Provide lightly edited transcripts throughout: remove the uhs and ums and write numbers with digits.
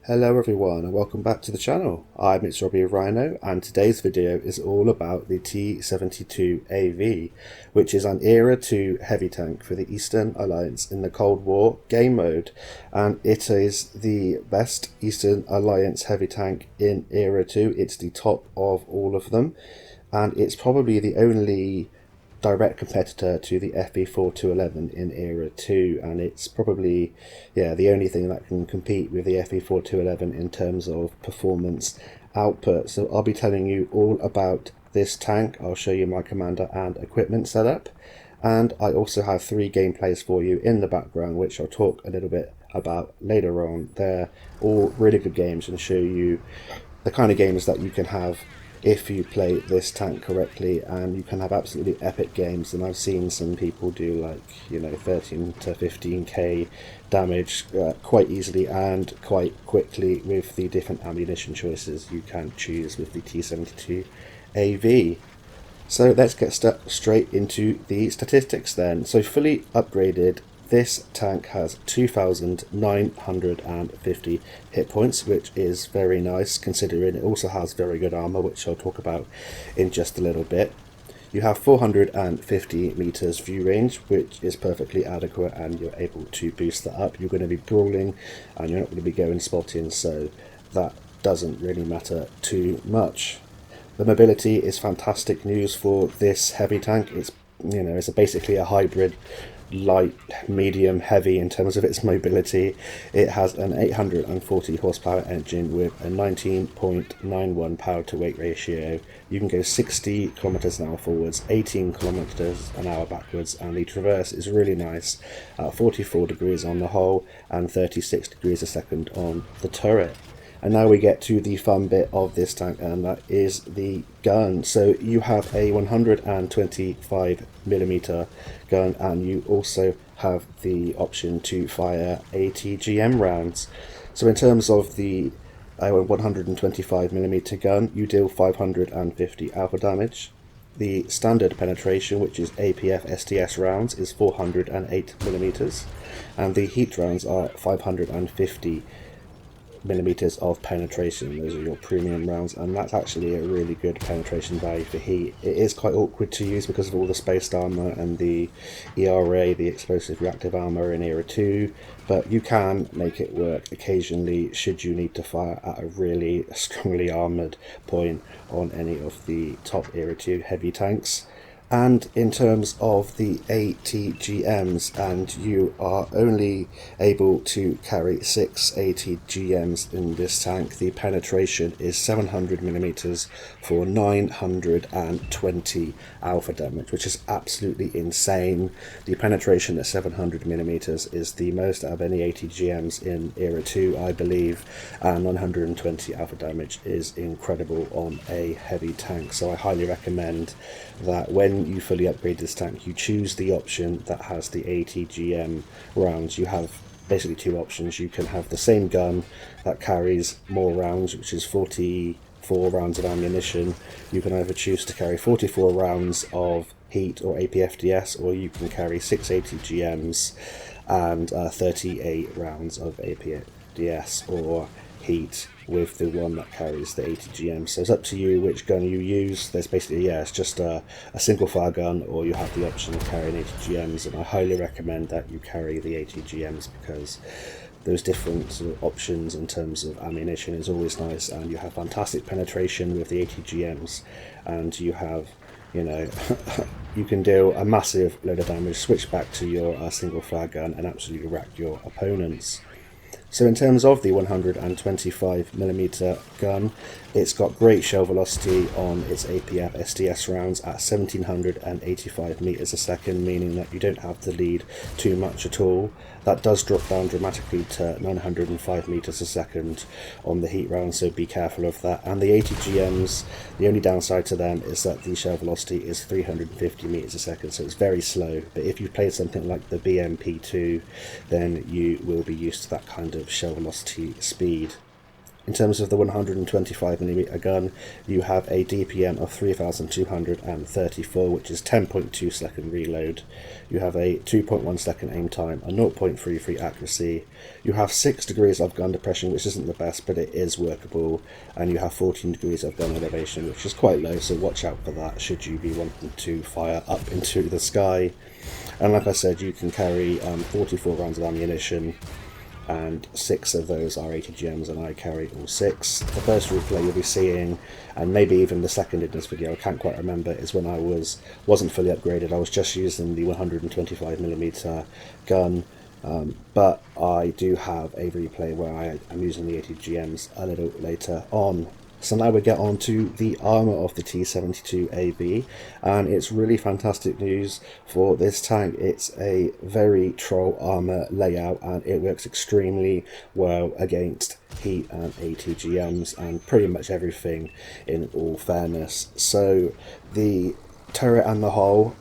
Hello everyone and welcome back to the channel. I'm It's Robbie Rhino and today's video is all about the T-72AV, which is an Era 2 heavy tank for the Eastern Alliance in the Cold War game mode, and it is the best Eastern Alliance heavy tank in Era 2. It's the top of all of them, and it's probably the only direct competitor to the FE4211 in Era 2, and it's probably the only thing that can compete with the FE4211 in terms of performance output. So I'll be telling you all about this tank. I'll show you my commander and equipment setup, and I also have 3 gameplays for you in the background which I'll talk a little bit about later on. They're all really good games and show you the kind of games that you can have if you play this tank correctly, and you can have absolutely epic games. And I've seen some people do 13 to 15k damage quite easily and quite quickly with the different ammunition choices you can choose with the T-72AV. So let's get straight into the statistics then. So fully upgraded, this tank has 2,950 hit points, which is very nice considering it also has very good armor, which I'll talk about in just a little bit. You have 450 meters view range, which is perfectly adequate, and you're able to boost that up. You're going to be brawling and you're not going to be going spotting, so that doesn't really matter too much. The mobility is fantastic news for this heavy tank. It's basically a hybrid light, medium, heavy in terms of its mobility. It has an 840 horsepower engine with a 19.91 power to weight ratio. You can go 60 kilometers an hour forwards, 18 kilometers an hour backwards, and the traverse is really nice at 44 degrees on the hull and 36 degrees a second on the turret. And now we get to the fun bit of this tank, and that is the gun. So you have a 125mm gun, and you also have the option to fire ATGM rounds. So in terms of the 125mm gun, you deal 550 alpha damage. The standard penetration, which is APF STS rounds, is 408mm, and the heat rounds are 550 millimeters of penetration. Those are your premium rounds, and that's actually a really good penetration value for heat. It is quite awkward to use because of all the spaced armor and the ERA, the explosive reactive armor in Era 2, but you can make it work occasionally should you need to fire at a really strongly armored point on any of the top Era 2 heavy tanks. And in terms of the ATGMs, and you are only able to carry 6 ATGMs in this tank, the penetration is 700mm for 920 alpha damage, which is absolutely insane. The penetration at 700mm is the most out of any ATGMs in Era 2, I believe, and 920 alpha damage is incredible on a heavy tank. So I highly recommend that when you fully upgrade this tank, you choose the option that has the ATGM rounds. You have basically 2 options. You can have the same gun that carries more rounds, which is 44 rounds of ammunition. You can either choose to carry 44 rounds of heat or APFDS, or you can carry 6 ATGMs and 38 rounds of APFDS or heat with the one that carries the ATGM. So it's up to you which gun you use. There's basically, it's just a single fire gun, or you have the option of carrying ATGMs, and I highly recommend that you carry the ATGMs because those different sort of options in terms of ammunition is always nice, and you have fantastic penetration with the ATGMs, and you have you can deal a massive load of damage, switch back to your single fire gun and absolutely wreck your opponents. So in terms of the 125mm gun, it's got great shell velocity on its APF STS rounds at 1785 meters a second, meaning that you don't have to lead too much at all. That does drop down dramatically to 905 meters a second on the heat round, so be careful of that. And the ATGMs, the only downside to them is that the shell velocity is 350 meters a second, so it's very slow. But if you played something like the BMP2, then you will be used to that kind of shell velocity speed. In terms of the 125mm gun, you have a DPM of 3234, which is 10.2 second reload. You have a 2.1 second aim time, a 0.33 accuracy. You have 6 degrees of gun depression, which isn't the best, but it is workable. And you have 14 degrees of gun elevation, which is quite low, so watch out for that should you be wanting to fire up into the sky. And like I said, you can carry 44 rounds of ammunition, and 6 of those are 80 GMs, and I carry all 6. The first replay you'll be seeing, and maybe even the second in this video, I can't quite remember, is when I wasn't fully upgraded. I was just using the 125mm gun, but I do have a replay where I am using the 80 GMs a little later on. So now we get on to the armour of the T-72AV, and it's really fantastic news for this tank. It's a very troll armour layout, and it works extremely well against heat and ATGMs and pretty much everything, in all fairness. So the turret and the whole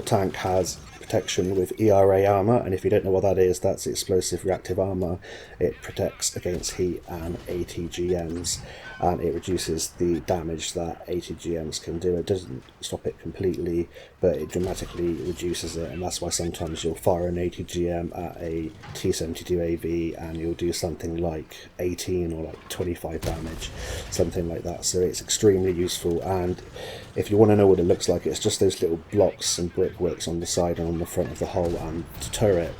tank has protection with ERA armour, and if you don't know what that is, that's explosive reactive armour. It protects against heat and ATGMs, and it reduces the damage that ATGMs can do. It doesn't stop it completely, but it dramatically reduces it, and that's why sometimes you'll fire an ATGM at a T-72AV and you'll do something like 18 or like 25 damage, something like that. So it's extremely useful, and if you want to know what it looks like, it's just those little blocks and brickworks on the side and on the front of the hull and the turret.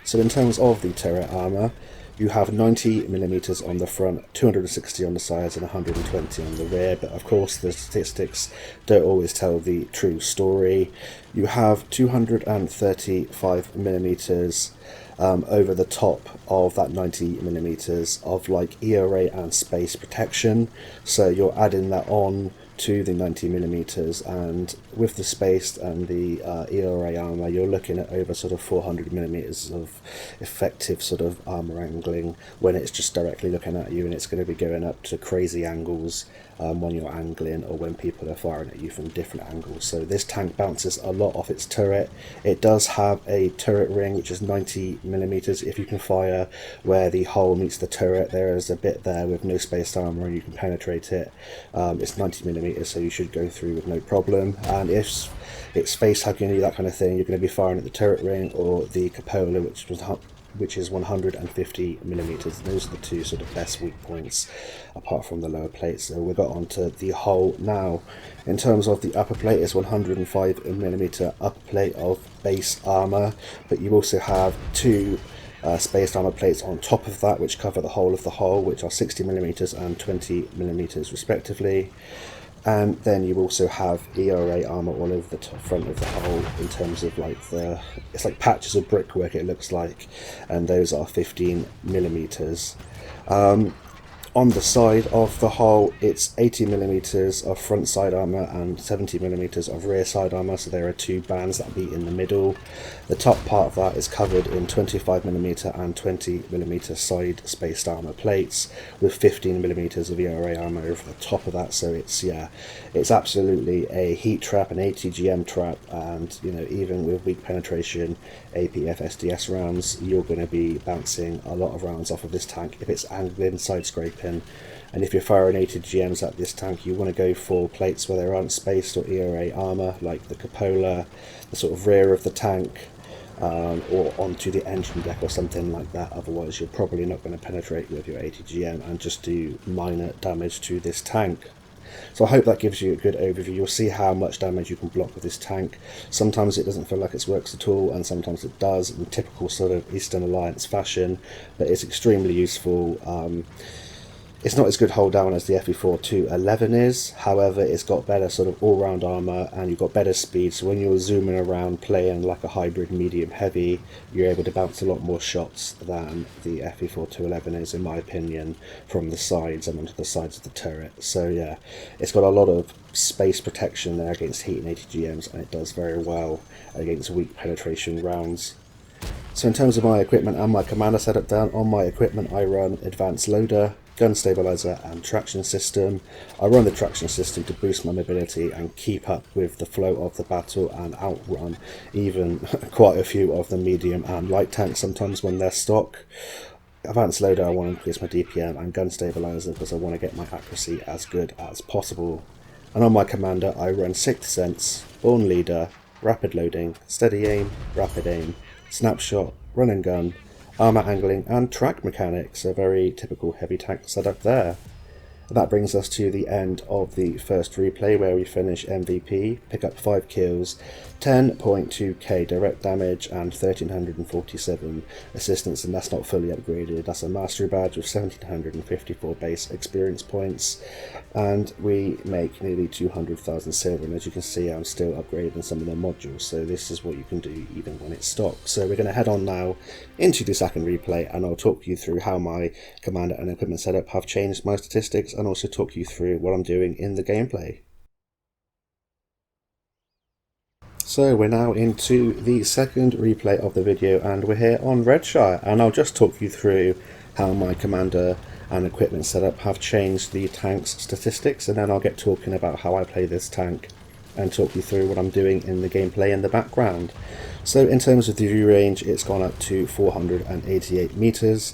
So in terms of the turret armour, you have 90mm on the front, 260 on the sides and 120 on the rear, but of course the statistics don't always tell the true story. You have 235mm over the top of that 90mm of like ERA and space protection, so you're adding that on to the 90mm, and with the space and the ERA armour, you're looking at over sort of 400mm of effective sort of armour angling when it's just directly looking at you, and it's going to be going up to crazy angles when you're angling or when people are firing at you from different angles. So this tank bounces a lot off its turret. It does have a turret ring which is 90mm. If you can fire where the hull meets the turret, there is a bit there with no spaced armour and you can penetrate it. It's 90mm, so you should go through with no problem. And if it's face hugging you, that kind of thing, you're going to be firing at the turret ring or the cupola, which is 150mm. Those are the two sort of best weak points apart from the lower plate. So we got onto the hull now. In terms of the upper plate, it's 105mm upper plate of base armour, but you also have two spaced armour plates on top of that which cover the whole of the hull, which are 60mm and 20mm respectively. And then you also have ERA armour all over the front of the hull in terms of like it's like patches of brickwork it looks like, and those are 15mm. On the side of the hull, it's 80mm of front side armour and 70mm of rear side armour, so there are two bands that be in the middle. The top part of that is covered in 25mm and 20mm side spaced armour plates with 15mm of ERA armour over the top of that. So it's absolutely a heat trap, an ATGM trap, and you know, even with weak penetration APF SDS rounds, you're going to be bouncing a lot of rounds off of this tank if it's angling, side scraping. And if you're firing ATGMs at this tank, you want to go for plates where there aren't spaced or ERA armour, like the cupola, the sort of rear of the tank, or onto the engine deck or something like that. Otherwise you're probably not going to penetrate with your ATGM and just do minor damage to this tank. So I hope that gives you a good overview. You'll see how much damage you can block with this tank. Sometimes it doesn't feel like it works at all, and sometimes it does in typical sort of Eastern Alliance fashion, but it's extremely useful. It's not as good hold down as the FE4-211 is, however it's got better sort of all-round armour and you've got better speed, so when you're zooming around playing like a hybrid medium heavy, you're able to bounce a lot more shots than the FE4-211 is, in my opinion, from the sides and onto the sides of the turret. So yeah, it's got a lot of space protection there against heat and ATGMs, and it does very well against weak penetration rounds. So in terms of my equipment and my commander setup down, on my equipment I run advanced loader, gun stabilizer and traction system. I run the traction system to boost my mobility and keep up with the flow of the battle and outrun even quite a few of the medium and light tanks sometimes when they're stock. advanced loader, I want to increase my DPM, and gun stabilizer because I want to get my accuracy as good as possible. And on my commander, I run Sixth Sense, Born Leader, Rapid Loading, Steady Aim, Rapid Aim, Snapshot, Run and Gun, Armour Angling, and Track Mechanics, a very typical heavy tank setup there. That brings us to the end of the first replay, where we finish MVP, pick up 5 kills, 10.2k direct damage and 1347 assistance, and that's not fully upgraded. That's a mastery badge with 1754 base experience points, and we make nearly 200,000 silver, and as you can see I'm still upgrading some of the modules, so this is what you can do even when it's stocked. So we're going to head on now into the second replay, and I'll talk you through how my commander and equipment setup have changed my statistics, and also talk you through what I'm doing in the gameplay. So we're now into the second replay of the video, and we're here on Redshire, and I'll just talk you through how my commander and equipment setup have changed the tank's statistics, and then I'll get talking about how I play this tank and talk you through what I'm doing in the gameplay in the background. So in terms of the view range, it's gone up to 488 meters.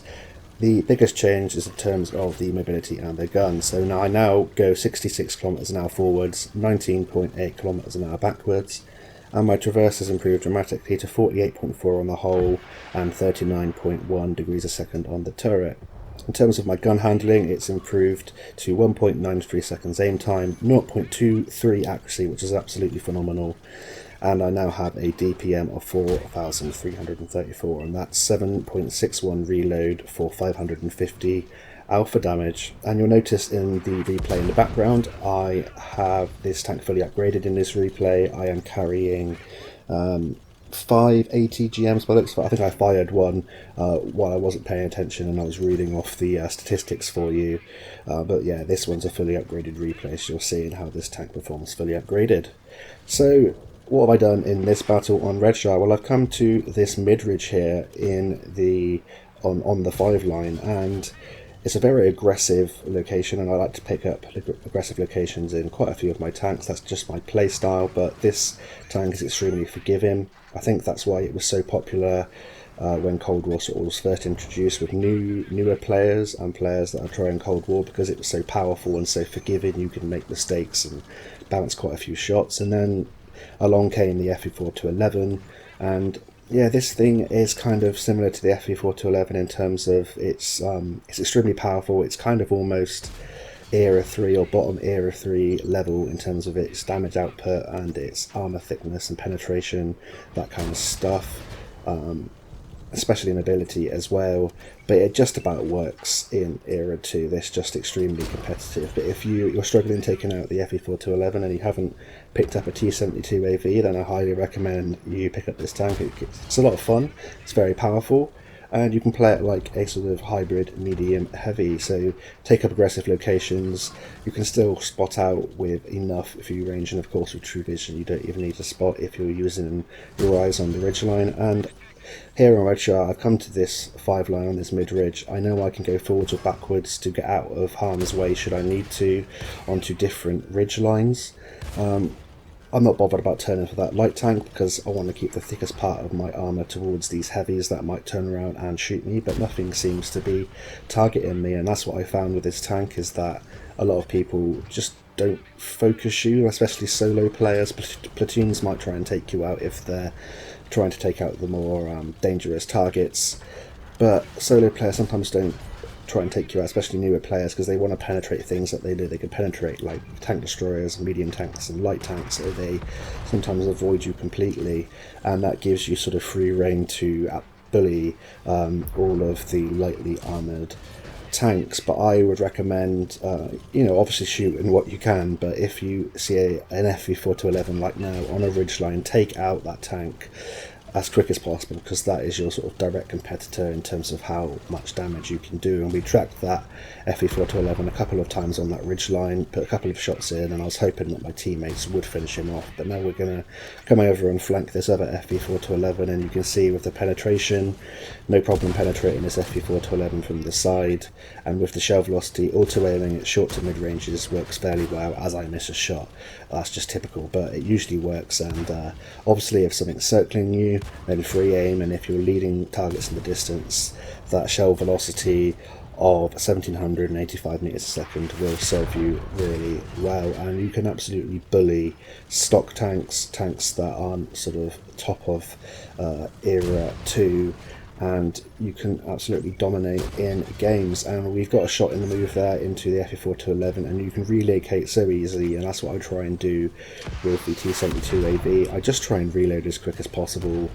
The biggest change is in terms of the mobility and the gun. So now I go 66 kilometers an hour forwards, 19.8 kilometers an hour backwards, and my traverse has improved dramatically to 48.4 on the hull and 39.1 degrees a second on the turret. In terms of my gun handling, it's improved to 1.93 seconds aim time, 0.23 accuracy, which is absolutely phenomenal, and I now have a DPM of 4,334, and that's 7.61 reload for 550 alpha damage. And you'll notice in the replay in the background, I have this tank fully upgraded in this replay. I am carrying 5 ATGMs by looks, but I think I fired one while I wasn't paying attention and I was reading off the statistics for you. But yeah, this one's a fully upgraded replay, so you're seeing how this tank performs fully upgraded. So what have I done in this battle on Redshire? Well, I've come to this mid-ridge here in the on the 5 line, and it's a very aggressive location, and I like to pick up aggressive locations in quite a few of my tanks. That's just my play style, but this tank is extremely forgiving. I think that's why it was so popular when Cold War sort of was first introduced with newer players and players that are trying Cold War, because it was so powerful and so forgiving. You could make mistakes and bounce quite a few shots, and then along came the FE4-11, and yeah, this thing is kind of similar to the FE4-11 in terms of it's extremely powerful. It's kind of almost Era 3 or bottom Era 3 level in terms of its damage output and its armor thickness and penetration, that kind of stuff, especially in ability as well. But it just about works in Era 2. This just extremely competitive. But if you're struggling taking out the FE4-11 and you haven't picked up a T-72AV, then I highly recommend you pick up this tank. It's a lot of fun, it's very powerful, and you can play it like a sort of hybrid medium heavy. So take up aggressive locations, you can still spot out with enough view range, and of course with true vision you don't even need to spot if you're using your eyes on the ridgeline. And here on Redshire, I've come to this 5 line on this mid-ridge. I know I can go forwards or backwards to get out of harm's way should I need to, onto different ridge lines. I'm not bothered about turning for that light tank because I want to keep the thickest part of my armour towards these heavies that might turn around and shoot me, but nothing seems to be targeting me, and that's what I found with this tank, is that a lot of people just don't focus you, especially solo players. Platoons might try and take you out if they're trying to take out the more dangerous targets, but solo players sometimes don't try and take you out, especially newer players, because they want to penetrate things that they know they can penetrate, like tank destroyers, medium tanks and light tanks, so they sometimes avoid you completely, and that gives you sort of free reign to bully all of the lightly armoured tanks. But I would recommend, obviously shooting what you can, but if you see an FE4-11 like now on a ridgeline, take out that tank as quick as possible, because that is your sort of direct competitor in terms of how much damage you can do. And we tracked that FE4-11 a couple of times on that ridge line, put a couple of shots in, and I was hoping that my teammates would finish him off. But now we're going to come over and flank this other FE4-11, and you can see with the penetration, no problem penetrating this FE4-11 from the side, and with the shell velocity, auto-aiming at short to mid ranges works fairly well, as I miss a shot. That's just typical, but it usually works. And obviously if something's circling you, you, then free aim, and if you're leading targets in the distance, that shell velocity of 1785 meters a second will serve you really well, and you can absolutely bully stock tanks that aren't sort of top of era 2, and you can absolutely dominate in games. And we've got a shot in the move there into the FE4-11, and you can relocate so easily, and that's what I try and do with the T-72AV. I just try and reload as quick as possible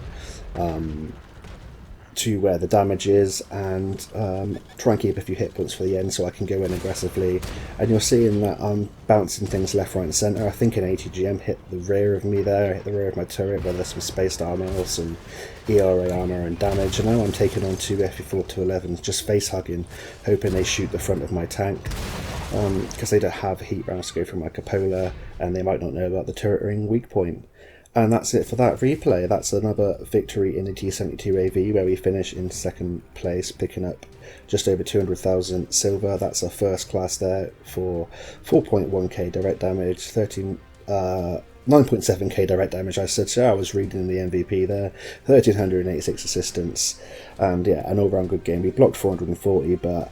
to where the damage is, and try and keep a few hit points for the end so I can go in aggressively. And you're seeing that I'm bouncing things left, right and centre. I think an ATGM hit the rear of me there, hit the rear of my turret, where there's some spaced armour or some ERA armour and damage, and now I'm taking on two FE4-11s, just face hugging, hoping they shoot the front of my tank, because they don't have heat rounds to go through my cupola, and they might not know about the turret ring weak point. And that's it for that replay. That's another victory in the T-72AV, where we finish in second place, picking up just over 200,000 silver. That's a first class there for 4.1k direct damage, 9.7k direct damage, I said, so I was reading the MVP there, 1386 assistance, and yeah, an all-round good game. We blocked 440, but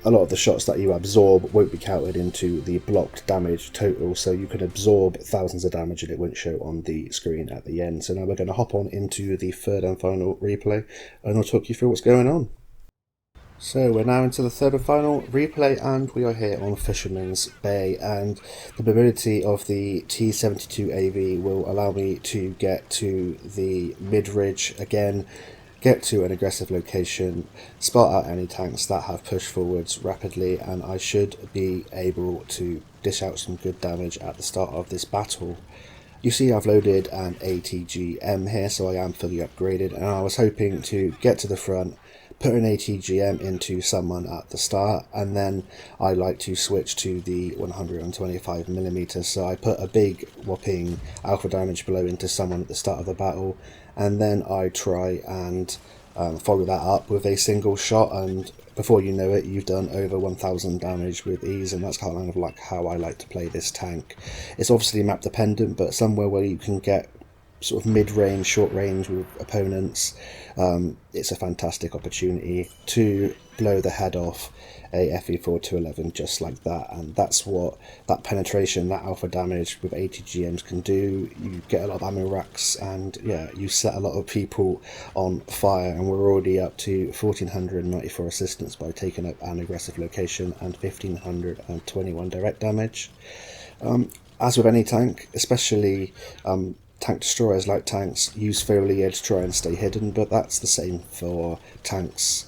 a lot of the shots that you absorb won't be counted into the blocked damage total, so you can absorb thousands of damage and it won't show on the screen at the end. So now we're going to hop on into the third and final replay, and I'll talk you through what's going on. So we're now into the third and final replay, and we are here on Fisherman's Bay, and the mobility of the T-72AV will allow me to get to the mid-ridge again, get to an aggressive location, spot out any tanks that have pushed forwards rapidly, and I should be able to dish out some good damage at the start of this battle. You see I've loaded an ATGM here, so I am fully upgraded, and I was hoping to get to the front, put an ATGM into someone at the start, and then I like to switch to the 125mm, so I put a big whopping alpha damage blow into someone at the start of the battle, and then I try and follow that up with a single shot, and before you know it, you've done over 1000 damage with ease, and that's kind of like how I like to play this tank. It's obviously map dependent, but somewhere where you can get sort of mid-range, short range with opponents, it's a fantastic opportunity to blow the head off a FE4-11 just like that. And that's what that penetration, that alpha damage with ATGMs can do. You get a lot of ammo racks, and yeah, you set a lot of people on fire, and we're already up to 1494 assistance by taking up an aggressive location and 1521 direct damage. As with any tank, especially tank destroyers like tanks, use foliage to try and stay hidden, but that's the same for tanks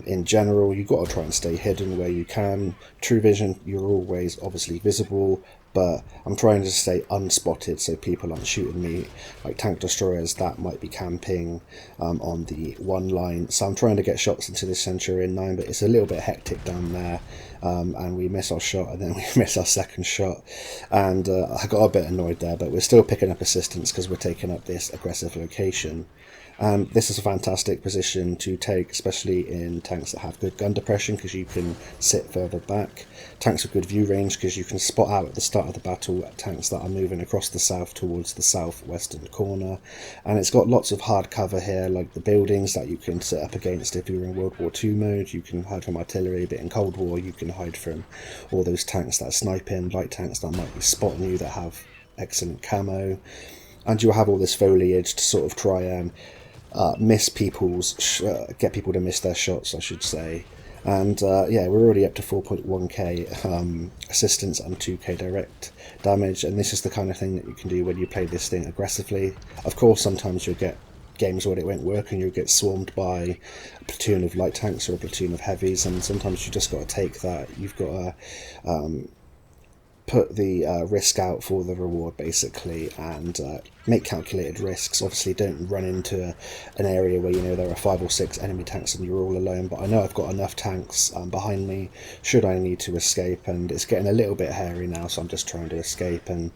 in general. You've got to try and stay hidden where you can. True vision, you're always obviously visible, but I'm trying to stay unspotted so people aren't shooting me like tank destroyers that might be camping on the one line. So I'm trying to get shots into the Centurion 9, but it's a little bit hectic down there, and we miss our shot, and then we miss our second shot, and I got a bit annoyed there, but we're still picking up assistance because we're taking up this aggressive location. And this is a fantastic position to take, especially in tanks that have good gun depression, because you can sit further back. Tanks with good view range, because you can spot out at the start of the battle at tanks that are moving across the south towards the southwestern corner. And it's got lots of hard cover here, like the buildings that you can sit up against if you're in World War II mode. You can hide from artillery, but in Cold War you can hide from all those tanks that are sniping, light tanks that might be spotting you that have excellent camo. And you'll have all this foliage to sort of try and miss people's get people to miss their shots, I should say. And yeah, we're already up to 4.1k assistance and 2k direct damage, and this is the kind of thing that you can do when you play this thing aggressively. Of course, sometimes you'll get games where it won't work and you'll get swarmed by a platoon of light tanks or a platoon of heavies, and sometimes you just got to take that. You've got to put the risk out for the reward, basically, and make calculated risks. Obviously don't run into an area where you know there are 5 or 6 enemy tanks and you're all alone, but I know I've got enough tanks behind me should I need to escape, and it's getting a little bit hairy now, so I'm just trying to escape. And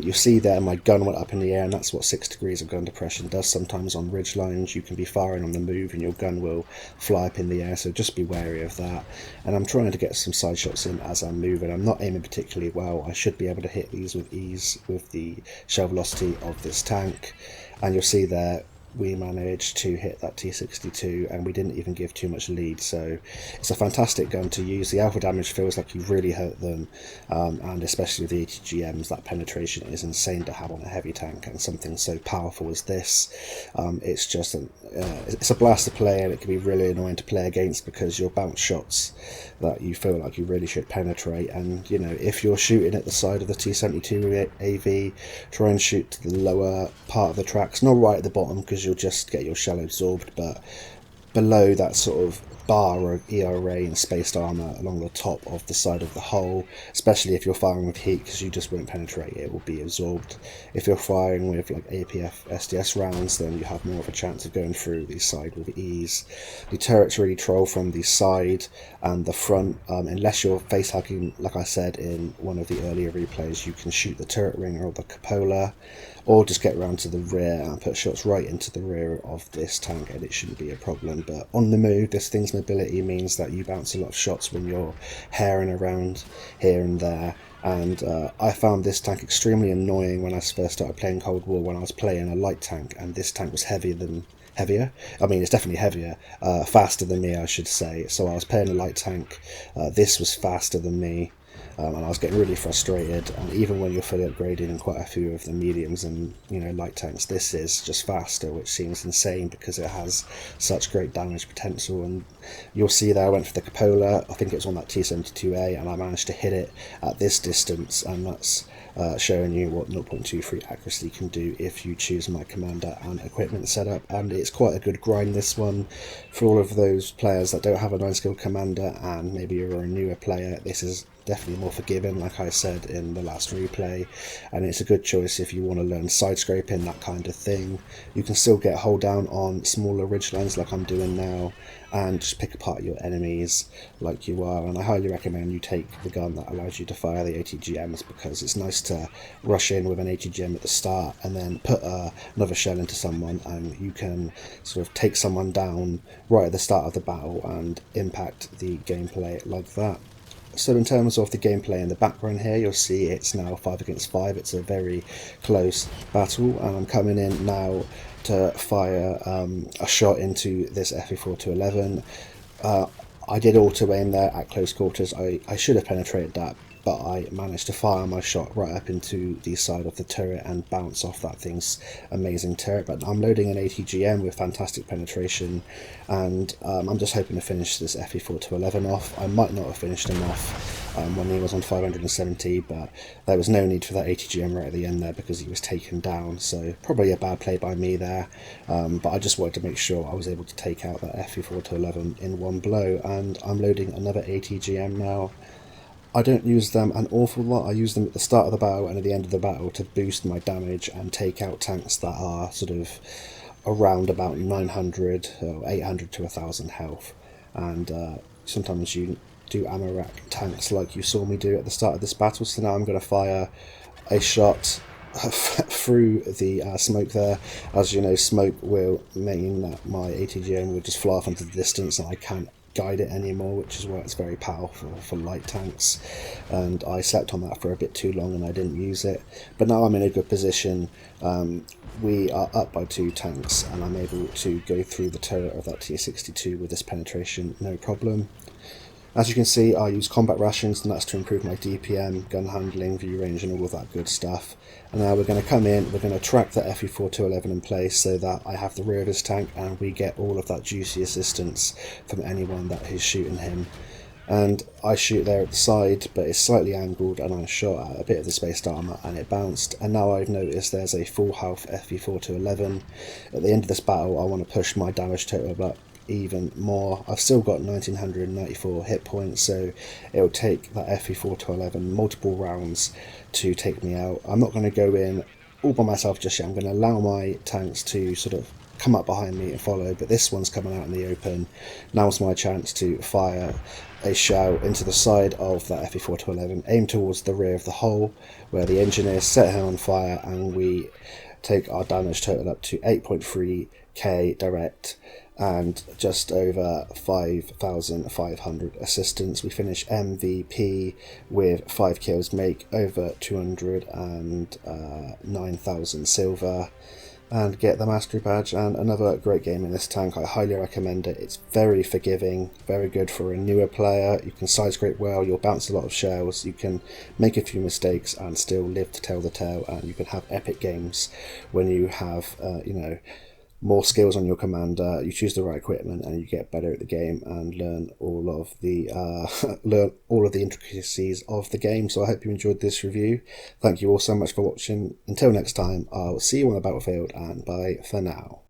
you see there my gun went up in the air, and that's what 6 degrees of gun depression does sometimes on ridge lines. You can be firing on the move and your gun will fly up in the air, so just be wary of that. And I'm trying to get some side shots in as I'm moving. I'm not aiming particularly well. I should be able to hit these with ease with the shell velocity of this tank. And you'll see there we managed to hit that T-72, and we didn't even give too much lead. So it's a fantastic gun to use. The alpha damage feels like you really hurt them, and especially with the ATGMs, that penetration is insane to have on a heavy tank, and something so powerful as this. It's just it's a blast to play, and it can be really annoying to play against because you'll bounce shots that you feel like you really should penetrate. And you know, if you're shooting at the side of the T-72AV, try and shoot to the lower part of the tracks, not right at the bottom because you'll just get your shell absorbed, but below that sort of bar of ERA and spaced armour along the top of the side of the hull, especially if you're firing with heat, because you just won't penetrate, it will be absorbed. If you're firing with like APF SDS rounds, then you have more of a chance of going through the side with ease. The turrets really troll from the side and the front, unless you're face hugging, like I said in one of the earlier replays, you can shoot the turret ring or the cupola, or just get around to the rear and put shots right into the rear of this tank, and it shouldn't be a problem. But on the move, this thing's mobility means that you bounce a lot of shots when you're herring around here and there. And I found this tank extremely annoying when I first started playing Cold War, when I was playing a light tank, and this tank was heavier. I mean, it's definitely heavier, faster than me, I should say. So I was playing a light tank. This was faster than me. And I was getting really frustrated, and even when you're fully upgraded in quite a few of the mediums and, you know, light tanks, this is just faster, which seems insane because it has such great damage potential. And you'll see there I went for the cupola, I think it was on that T-72A, and I managed to hit it at this distance, and that's showing you what 0.23 accuracy can do if you choose my commander and equipment setup. And it's quite a good grind, this one, for all of those players that don't have a 9-skill commander and maybe you're a newer player. This is definitely more forgiving, like I said in the last replay, and it's a good choice if you want to learn side scraping, that kind of thing. You can still get hold down on smaller ridgelines like I'm doing now, and just pick apart your enemies like you are. And I highly recommend you take the gun that allows you to fire the ATGMs, because it's nice to rush in with an ATGM at the start and then put another shell into someone, and you can sort of take someone down right at the start of the battle and impact the gameplay like that. So in terms of the gameplay in the background here, you'll see it's now 5 against 5. It's a very close battle, and I'm coming in now to fire a shot into this FE4-11. I did auto aim there at close quarters. I should have penetrated that, but I managed to fire my shot right up into the side of the turret and bounce off that thing's amazing turret. But I'm loading an ATGM with fantastic penetration, and I'm just hoping to finish this FE4-11 off. I might not have finished him off when he was on 570, but there was no need for that ATGM right at the end there because he was taken down, so probably a bad play by me there. But I just wanted to make sure I was able to take out that FE4-11 in one blow, and I'm loading another ATGM now. I don't use them an awful lot. I use them at the start of the battle and at the end of the battle to boost my damage and take out tanks that are sort of around about 900 or 800 to 1000 health. And sometimes you do ammo rack tanks like you saw me do at the start of this battle. So now I'm going to fire a shot through the smoke there. As you know, smoke will mean that my ATGM will just fly off into the distance and I can't guide it anymore, which is why it's very powerful for light tanks. And I slept on that for a bit too long and I didn't use it, but now I'm in a good position. We are up by 2 tanks and I'm able to go through the turret of that T-62 with this penetration no problem. As you can see, I use combat rations, and that's to improve my DPM, gun handling, view range and all of that good stuff. And now we're going to come in, we're going to track the FE4-11 in place so that I have the rear of his tank and we get all of that juicy assistance from anyone that is shooting him. And I shoot there at the side, but it's slightly angled and I shot at a bit of the spaced armour and it bounced. And now I've noticed there's a full health FE4-11. At the end of this battle I want to push my damage total up even more. I've still got 1994 hit points, so it'll take that FE4-11 multiple rounds to take me out. I'm not going to go in all by myself just yet. I'm going to allow my tanks to sort of come up behind me and follow, but this one's coming out in the open. Now's my chance to fire a shell into the side of that FE4-11, aim towards the rear of the hull where the engine is, set him on fire, and we take our damage total up to 8.3k direct and just over 5,500 assistance. We finish MVP with 5 kills, make over 209,000 silver. and get the mastery badge. And another great game in this tank, I highly recommend it. It's very forgiving, very good for a newer player. You can side scrape well, you'll bounce a lot of shells, you can make a few mistakes and still live to tell the tale, and you can have epic games when you have more skills on your commander, you choose the right equipment, and you get better at the game and learn all of the intricacies of the game. So I hope you enjoyed this review. Thank you all so much for watching. Until next time, I'll see you on the battlefield, and bye for now.